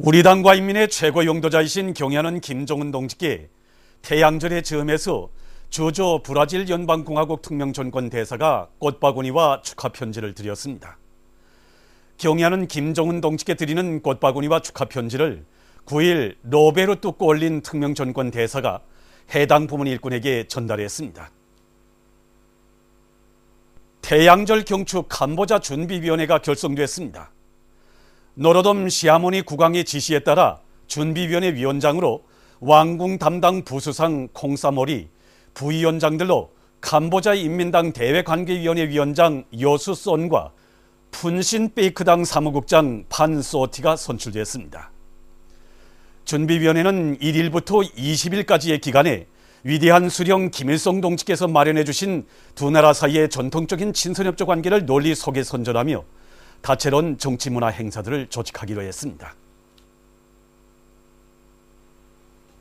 우리 당과 인민의 최고 용도자이신 경의하는 김정은 동지께 태양절의 즈음에서 주조 브라질 연방공화국 특명전권 대사가 꽃바구니와 축하 편지를 드렸습니다. 경의하는 김정은 동지께 드리는 꽃바구니와 축하 편지를 9일 로베로 뜯고 올린 특명전권 대사가 해당 부문 일꾼에게 전달했습니다. 태양절 경축 캄보자 준비위원회가 결성됐습니다. 노로돔 시아모니 국왕의 지시에 따라 준비위원회 위원장으로 왕궁 담당 부수상 콩사모리, 부위원장들로 캄보자 인민당 대외관계위원회 위원장 요수 손과 푼신 베이크당 사무국장 판 소티가 선출됐습니다. 준비위원회는 1일부터 20일까지의 기간에 위대한 수령 김일성 동지께서 마련해 주신 두 나라 사이의 전통적인 친선협조 관계를 널리 소개 선전하며 다채로운 정치문화 행사들을 조직하기로 했습니다.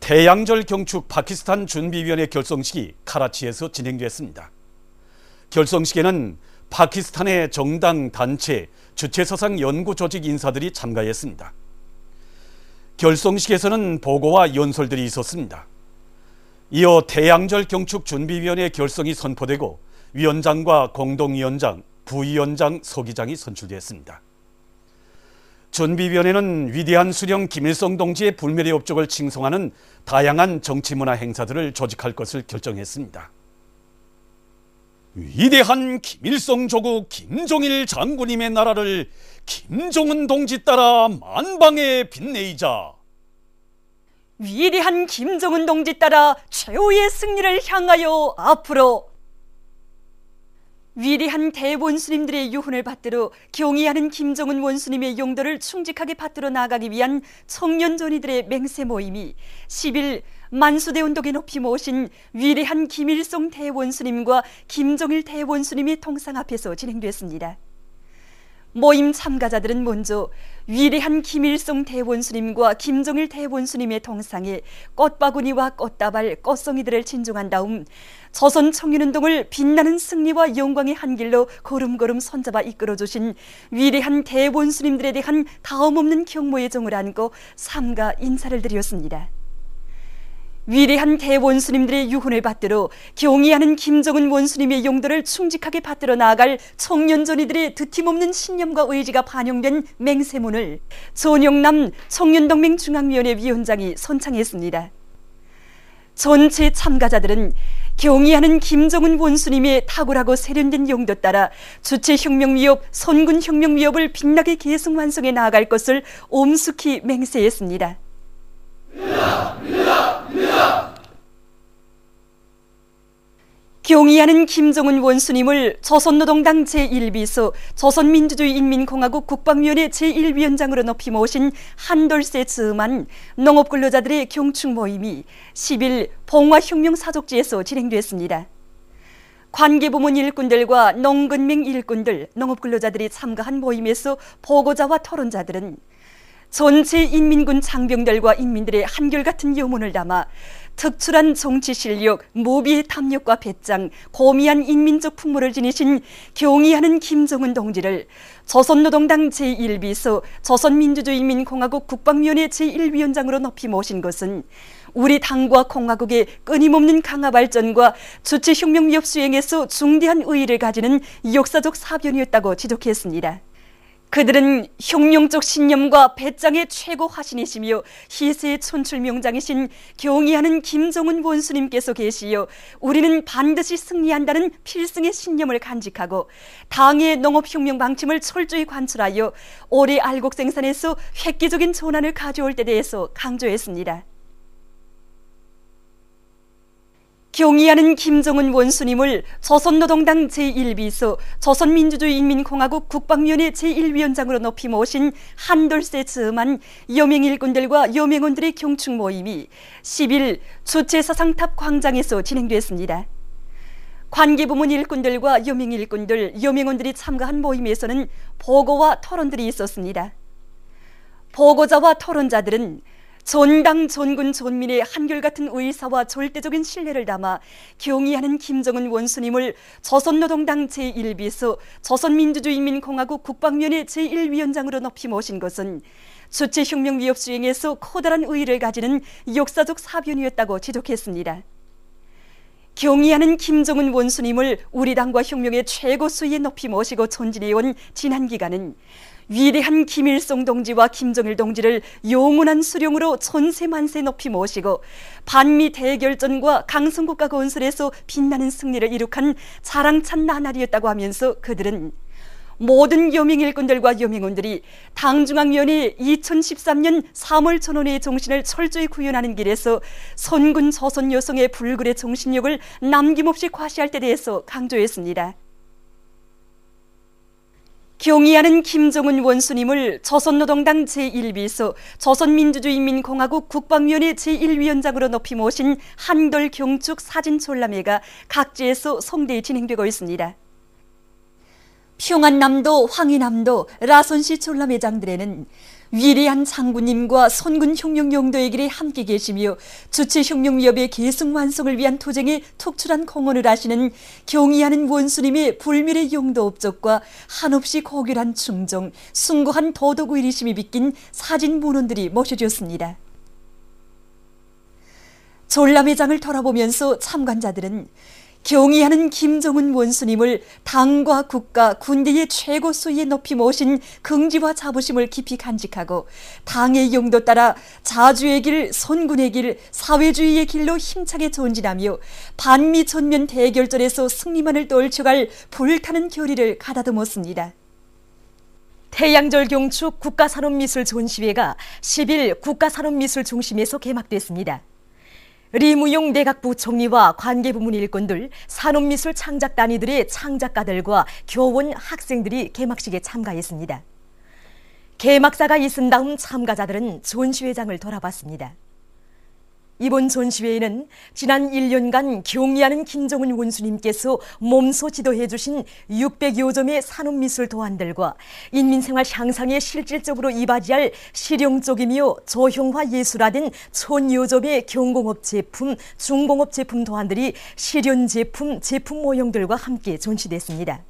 태양절 경축 파키스탄 준비위원회 결성식이 카라치에서 진행됐습니다. 결성식에는 파키스탄의 정당, 단체, 주체사상 연구조직 인사들이 참가했습니다. 결성식에서는 보고와 연설들이 있었습니다. 이어 태양절 경축 준비위원회 결성이 선포되고 위원장과 공동위원장, 부위원장, 서기장이 선출됐습니다. 준비위원회는 위대한 수령 김일성 동지의 불멸의 업적을 칭송하는 다양한 정치문화 행사들을 조직할 것을 결정했습니다. 위대한 김일성 조국 김정일 장군님의 나라를 김정은 동지 따라 만방에 빛내이자 위대한 김정은 동지 따라 최후의 승리를 향하여 앞으로 위대한 대원수님들의 유훈을 받들어 경의하는 김정은 원수님의 용도를 충직하게 받들어 나가기 위한 청년전이들의 맹세 모임이 10일 만수대운동에 높이 모신 위대한 김일성 대원수님과 김정일 대원수님의 통상 앞에서 진행됐습니다. 모임 참가자들은 먼저 위대한 김일성 대원수님과 김정일 대원수님의 통상에 꽃바구니와 꽃다발, 꽃송이들을 진중한 다음 조선 청년운동을 빛나는 승리와 영광의 한 길로 걸음걸음 손잡아 이끌어주신 위대한 대원수님들에 대한 다음없는 경모의 정을 안고 삼가 인사를 드렸습니다. 위대한 대원수님들의 유훈을 받들어 경의하는 김정은 원수님의 용도를 충직하게 받들어 나아갈 청년전이들의 드팀없는 신념과 의지가 반영된 맹세문을 전영남 청년동맹 중앙위원회 위원장이 선창했습니다. 전체 참가자들은 경의하는 김정은 원수님의 탁월하고 세련된 용도 따라 주체혁명위협, 선군혁명위협을 빛나게 계승 완성해 나아갈 것을 엄숙히 맹세했습니다. 경의하는 김정은 원수님을 조선노동당 제1비서 조선민주주의인민공화국 국방위원회 제1위원장으로 높이 모신 한돌세 즈음한 농업근로자들의 경축 모임이 10일 봉화혁명사족지에서 진행됐습니다. 관계부문 일꾼들과 농근맹 일꾼들, 농업근로자들이 참가한 모임에서 보고자와 토론자들은 전체 인민군 장병들과 인민들의 한결같은 염원을 담아 특출한 정치 실력, 무비의 탐욕과 배짱, 고미한 인민적 풍모를 지니신 경의하는 김정은 동지를 조선노동당 제1비서 조선민주주의인민공화국 국방위원회 제1위원장으로 높이 모신 것은 우리 당과 공화국의 끊임없는 강화 발전과 주체혁명위협 수행에서 중대한 의의를 가지는 역사적 사변이었다고 지적했습니다. 그들은 혁명적 신념과 배짱의 최고 화신이시며 희세의 촌출명장이신 경의하는 김정은 원수님께서 계시어 우리는 반드시 승리한다는 필승의 신념을 간직하고 당의 농업혁명 방침을 철저히 관철하여 올해 알곡생산에서 획기적인 전환을 가져올 때 대해서 강조했습니다. 경의하는 김정은 원수님을 조선노동당 제1비서 조선민주주의인민공화국 국방위원회 제1위원장으로 높이 모신 한돌세 즈음한 여맹일꾼들과 여맹원들의 경축 모임이 10일 주체사상탑 광장에서 진행됐습니다. 관계부문 일꾼들과 여맹일꾼들, 여맹원들이 참가한 모임에서는 보고와 토론들이 있었습니다. 보고자와 토론자들은 전당, 전군, 전민의 한결같은 의사와 절대적인 신뢰를 담아 경의하는 김정은 원수님을 조선노동당 제1비서 조선민주주의인민공화국 국방위원회 제1위원장으로 높이 모신 것은 주체혁명 위협 수행에서 커다란 의의를 가지는 역사적 사변이었다고 지적했습니다. 경의하는 김정은 원수님을 우리 당과 혁명의 최고 수위에 높이 모시고 전진해온 지난 기간은 위대한 김일성 동지와 김정일 동지를 영원한 수령으로 천세만세 높이 모시고 반미 대결전과 강성국가 건설에서 빛나는 승리를 이룩한 자랑찬 나날이었다고 하면서 그들은 모든 여명 일꾼들과 여명원들이 당중앙위원회 2013년 3월 전원회의 정신을 철저히 구현하는 길에서 선군 조선 여성의 불굴의 정신력을 남김없이 과시할 때 대해서 강조했습니다. 경의하는 김정은 원수님을 조선노동당 제1비서 조선민주주의인민공화국 국방위원회 제1위원장으로 높이 모신 한돌 경축 사진 전람회가 각지에서 성대히 진행되고 있습니다. 평안남도, 황희남도, 라선시 전람회장들에는 위대한 장군님과 선군 혁명 용도의 길에 함께 계시며 주체혁명 위협의 계승 완성을 위한 투쟁에 톡출한 공헌을 하시는 경의하는 원수님의 불멸의 용도 업적과 한없이 고결한 충정, 숭고한 도덕 의리심이 빗긴 사진 문원들이 모셔졌습니다. 전람회장을 돌아보면서 참관자들은 경의하는 김정은 원수님을 당과 국가, 군대의 최고 수위에 높이 모신 긍지와 자부심을 깊이 간직하고 당의 용도 따라 자주의 길, 선군의 길, 사회주의의 길로 힘차게 전진하며 반미 전면 대결전에서 승리만을 떨쳐갈 불타는 결의를 가다듬었습니다. 태양절 경축 국가산업미술 전시회가 10일 국가산업미술 중심에서 개막됐습니다. 리무용 내각부총리와 관계부문 일꾼들, 산업미술 창작단위들의 창작가들과 교원, 학생들이 개막식에 참가했습니다. 개막사가 있은 다음 참가자들은 전시회장을 돌아봤습니다. 이번 전시회에는 지난 1년간 경의하는 김정은 원수님께서 몸소 지도해 주신 600여 점의 산업미술 도안들과 인민생활 향상에 실질적으로 이바지할 실용적이며 조형화 예술화된 1000여 점의 경공업 제품, 중공업 제품 도안들이 실현 제품, 제품 모형들과 함께 전시됐습니다.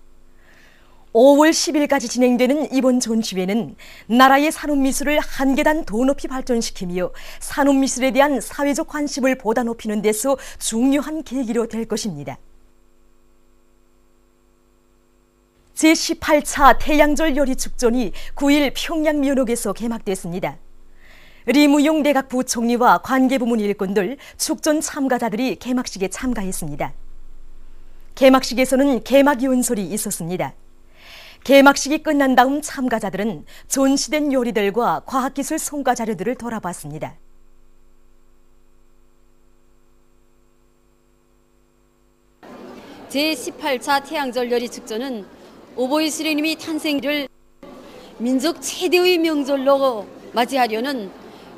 5월 10일까지 진행되는 이번 전시회는 나라의 산업미술을 한 계단 더 높이 발전시키며 산업미술에 대한 사회적 관심을 보다 높이는 데서 중요한 계기로 될 것입니다. 제18차 태양절 요리축전이 9일 평양 면옥에서 개막됐습니다. 리무용 내각부총리와 관계부문 일꾼들, 축전 참가자들이 개막식에 참가했습니다. 개막식에서는 개막 연설이 있었습니다. 개막식이 끝난 다음 참가자들은 전시된 요리들과 과학기술 성과 자료들을 돌아봤습니다. 제18차 태양절 요리축전은 오보이 수령님이 탄생일을 민족 최대의 명절로 맞이하려는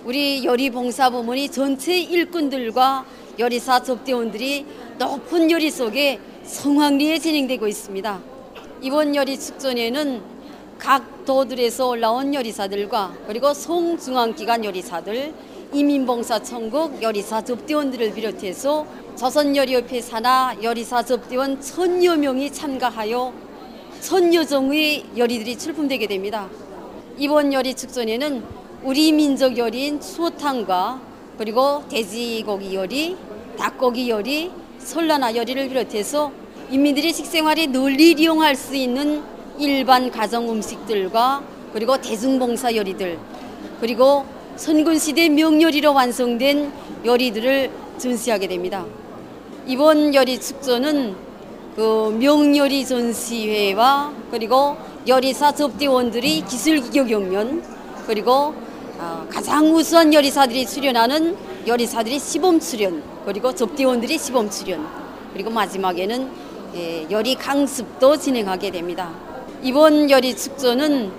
우리 요리봉사부문이 전체 일꾼들과 요리사 접대원들이 높은 요리 속에 성황리에 진행되고 있습니다. 이번 요리축전에는 각 도들에서 올라온 요리사들과 그리고 송중앙기관 요리사들, 이민봉사천국 요리사 접대원들을 비롯해서 조선요리협회 산하 요리사 접대원 1000여 명이 참가하여 1000여 종의 요리들이 출품되게 됩니다. 이번 요리축전에는 우리 민족 요리인 추어탕과 그리고 돼지고기 요리, 닭고기 요리, 설라나 요리를 비롯해서 인민들이 식생활에 널리 이용할 수 있는 일반 가정 음식들과 그리고 대중봉사 요리들, 그리고 선군시대 명요리로 완성된 요리들을 전시하게 됩니다. 이번 요리축전은 명요리 전시회와 그리고 요리사 접대원들의 기술기교 경연, 그리고 가장 우수한 요리사들이 출연하는 요리사들이 시범 출연, 그리고 접대원들이 시범 출연, 그리고 마지막에는 요리 강습도 진행하게 됩니다. 이번 요리축전은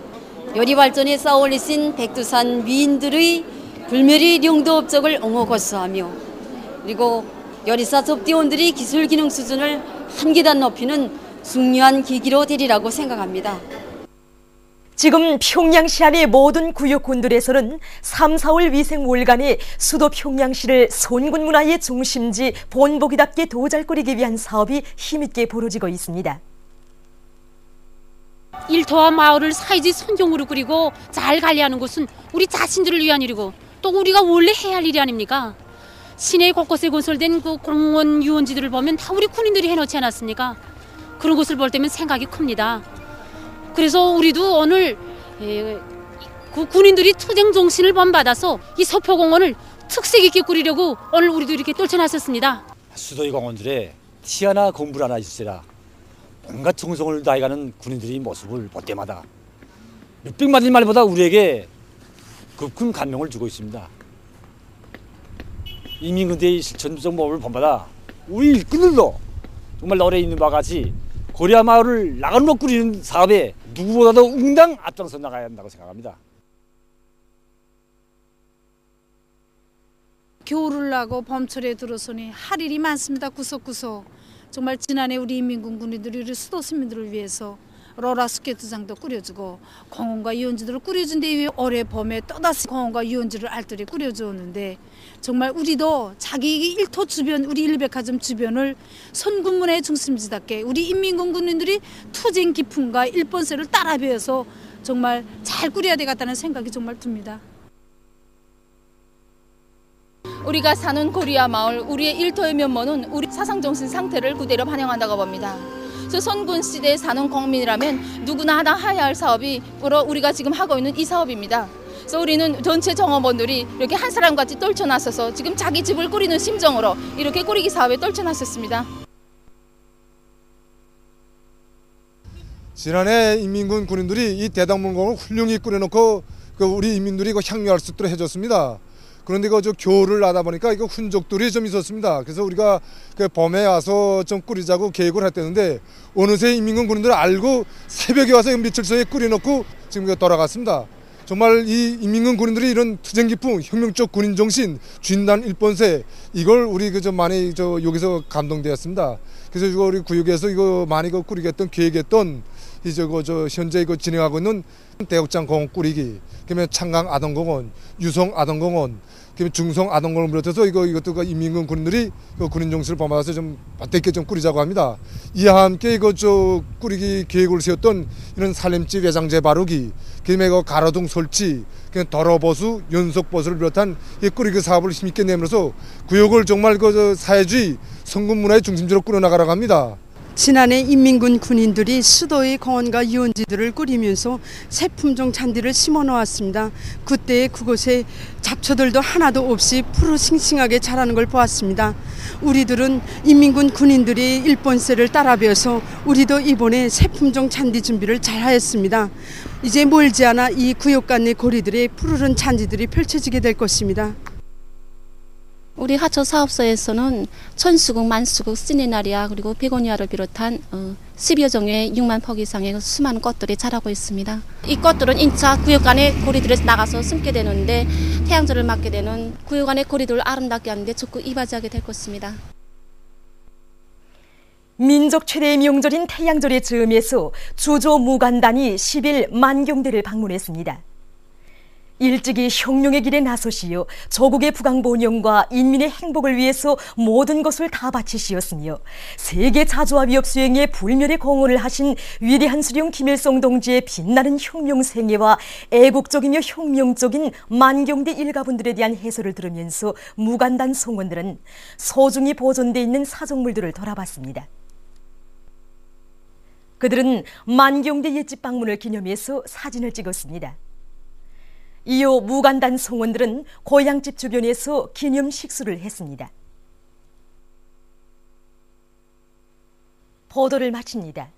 요리 발전에 쌓아올리신 백두산 위인들의 불멸의 용도 업적을 옹호고수하며 그리고 요리사 접대원들이 기술 기능 수준을 한 계단 높이는 중요한 계기로 되리라고 생각합니다. 지금 평양시 안의 모든 구역군들에서는 3, 4월 위생월간에 수도 평양시를 선군 문화의 중심지 본보기답게 도잘거리기 위한 사업이 힘있게 벌어지고 있습니다. 일터와 마을을 사이지 선경으로 꾸리고 잘 관리하는 것은 우리 자신들을 위한 일이고 또 우리가 원래 해야 할 일이 아닙니까? 시내 곳곳에 건설된 그 공원 유원지들을 보면 다 우리 군인들이 해놓지 않았습니까? 그런 것을 볼 때면 생각이 큽니다. 그래서 우리도 오늘 그 군인들이 투쟁 정신을 본받아서 이 서포공원을 특색 있게 꾸리려고 오늘 우리도 이렇게 떨쳐놨었습니다. 수도의 공원들에 티 하나 건물 하나 있으라 온갖 정성을 다해가는 군인들의 모습을 볼 때마다 몇백만 인 말보다 우리에게 큰 감명을 주고 있습니다. 인민군대의 실천적 모험을 본받아 우리 일꾼들도 정말 너래 있는 바와 같이 고리아 마을을 나가로 꾸리는 사업에 누구보다도 응당 앞장서 나가야 한다고 생각합니다. 겨울을 나고 봄철에 들어서니 할 일이 많습니다. 구석구석. 정말 지난해 우리 인민군 군인들이 우리 수도 시민들을 위해서 로라 스케이트장도 꾸려주고 공원과 유원지들을 꾸려준 데 올해 봄에 또다시 공원과 유원지를 알뜰히 꾸려주었는데 정말 우리도 자기 일터 주변 우리 일백화점 주변을 선군문의 중심지답게 우리 인민군 군인들이 투쟁 기풍과 일본세를 따라 배워서 정말 잘 꾸려야 되겠다는 생각이 정말 듭니다. 우리가 사는 고리아 마을, 우리의 일터의 면모는 우리 사상정신 상태를 그대로 반영한다고 봅니다. 그래서 선군 시대에 사는 국민이라면 누구나 하나 해야 할 사업이 바로 우리가 지금 하고 있는 이 사업입니다. 그래서 우리는 전체 정업원들이 이렇게 한 사람같이 떨쳐놨어서 지금 자기 집을 꾸리는 심정으로 이렇게 꾸리기 사업에 떨쳐놨었습니다. 지난해 인민군 군인들이 이 대당문공을 훌륭히 꾸려놓고 우리 인민들이 향유할 수 있도록 해줬습니다. 그런데 저 겨울을 나다 보니까 이거 흔적들이 좀 있었습니다. 그래서 우리가 봄에 와서 좀 꾸리자고 계획을 했었는데 어느새 인민군 군인들 알고 새벽에 와서 며칠서에 꾸려놓고 지금 돌아갔습니다. 정말 이 인민군 군인들이 이런 투쟁 기풍, 혁명적 군인 정신, 진단 일본세 이걸 우리 많이 여기서 감동되었습니다. 그래서 이거 우리 구역에서 이거 많이 꾸리겠던 계획했던 현재 진행하고 있는 대역장 공원 꾸리기, 그다음에 창강 아동공원, 유성 아동공원, 그다음에 중성 아동공원을 비롯해서 이것도 인민군 군인들이 군인 정신을 범하서 좀 맞대게 좀 꾸리자고 합니다. 이와 함께 꾸리기 계획을 세웠던 이런 살림집 외장재 바르기, 그다음에 가로등 설치, 더러보수, 연속보수를 비롯한 이 꾸리기 사업을 힘있게 내면서 구역을 정말 사회주의 성군문화의 중심지로 꾸려나가라고 합니다. 지난해 인민군 군인들이 수도의 공원과 유원지들을 꾸리면서 새 품종 잔디를 심어 놓았습니다. 그때 그곳에 잡초들도 하나도 없이 푸르싱싱하게 자라는 걸 보았습니다. 우리들은 인민군 군인들이 일본세를 따라 배워서 우리도 이번에 새 품종 잔디 준비를 잘 하였습니다. 이제 멀지 않아 이 구역 간의 거리들에 푸르른 잔디들이 펼쳐지게 될 것입니다. 우리 하초 사업소에서는 천수국, 만수국, 시네나리아 그리고 베고니아를 비롯한 10여 종류의 6만 폭 이상의 수많은 꽃들이 자라고 있습니다. 이 꽃들은 인차 구역 간의 거리들에 나가서 숨게 되는데 태양절을 맞게 되는 구역 간의 거리들을 아름답게 하는데 적극 이바지하게 될 것입니다. 민족 최대의 명절인 태양절의 즈음에서 주조 무간단이 10일 만경대를 방문했습니다. 일찍이 혁명의 길에 나서시어 조국의 부강본영과 인민의 행복을 위해서 모든 것을 다 바치시었으며 세계 자주화위협 수행에 불멸의 공헌을 하신 위대한 수령 김일성 동지의 빛나는 혁명 생애와 애국적이며 혁명적인 만경대 일가분들에 대한 해설을 들으면서 무간단 송원들은 소중히 보존되어 있는 사적물들을 돌아봤습니다. 그들은 만경대 옛집 방문을 기념해서 사진을 찍었습니다. 이후 무간단 송원들은 고향집 주변에서 기념 식수를 했습니다. 보도를 마칩니다.